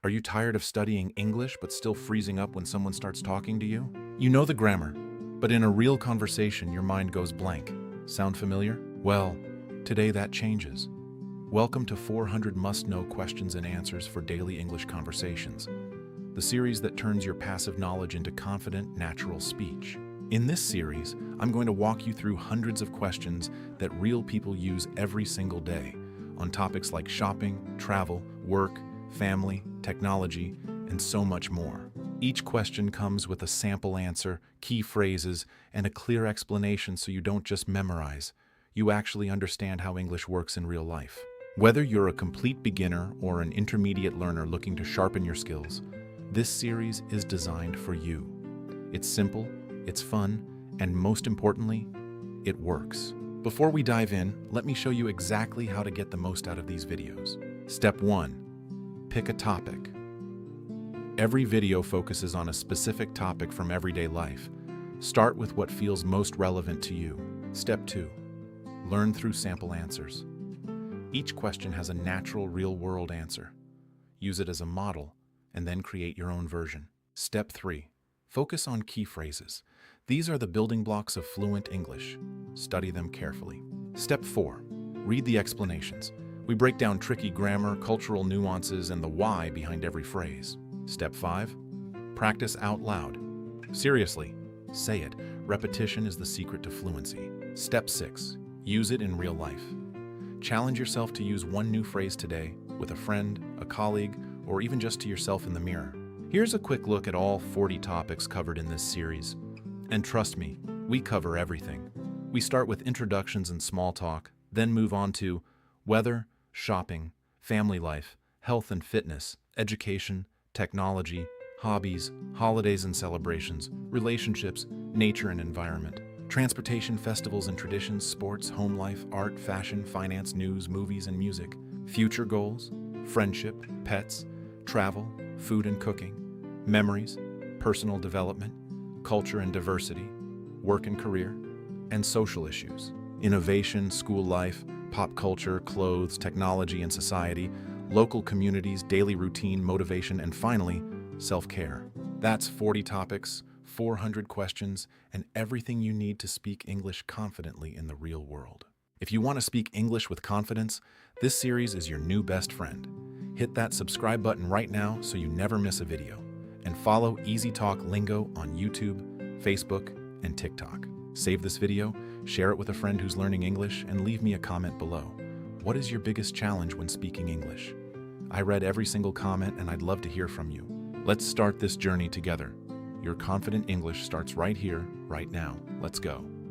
Are you tired of studying English but still freezing up when someone starts talking to you? You know the grammar, but in a real conversation your mind goes blank. Sound familiar? Well, today that changes. Welcome to 400 must-know questions and answers for daily English conversations, the series that turns your passive knowledge into confident, natural speech. In this series, I'm going to walk you through hundreds of questions that real people use every single day on topics like shopping, travel, work, family, technology, and so much more. Each question comes with a sample answer, key phrases, and a clear explanation so you don't just memorize. You actually understand how English works in real life. Whether you're a complete beginner or an intermediate learner looking to sharpen your skills, this series is designed for you. It's simple, it's fun, and most importantly, it works. Before we dive in, let me show you exactly how to get the most out of these videos. Step 1. Pick a topic. Every video focuses on a specific topic from everyday life. Start with what feels most relevant to you. Step 2. Learn through sample answers. Each question has a natural, real-world answer. Use it as a model, and then create your own version. Step 3. Focus on key phrases. These are the building blocks of fluent English. Study them carefully. Step 4. Read the explanations. We break down tricky grammar, cultural nuances, and the why behind every phrase. Step 5. Practice out loud. Seriously, say it. Repetition is the secret to fluency. Step 6. Use it in real life. Challenge yourself to use one new phrase today with a friend, a colleague, or even just to yourself in the mirror. Here's a quick look at all 40 topics covered in this series. And trust me, we cover everything. We start with introductions and small talk, then move on to weather, shopping, family life, health and fitness, education, technology, hobbies, holidays and celebrations, relationships, nature and environment, transportation, festivals and traditions, sports, home life, art, fashion, finance, news, movies and music, future goals, friendship, pets, travel, food and cooking, memories, personal development, culture and diversity, work and career, and social issues, innovation, school life, pop culture, clothes, technology and society, local communities, daily routine, motivation, and finally, self-care. That's 40 topics, 400 questions, and everything you need to speak English confidently in the real world. If you want to speak English with confidence, this series is your new best friend. Hit that subscribe button right now so you never miss a video. And follow Easy Talk Lingo on YouTube, Facebook, and TikTok. Save this video, share it with a friend who's learning English, and leave me a comment below. What is your biggest challenge when speaking English? I read every single comment and I'd love to hear from you. Let's start this journey together. Your confident English starts right here, right now. Let's go.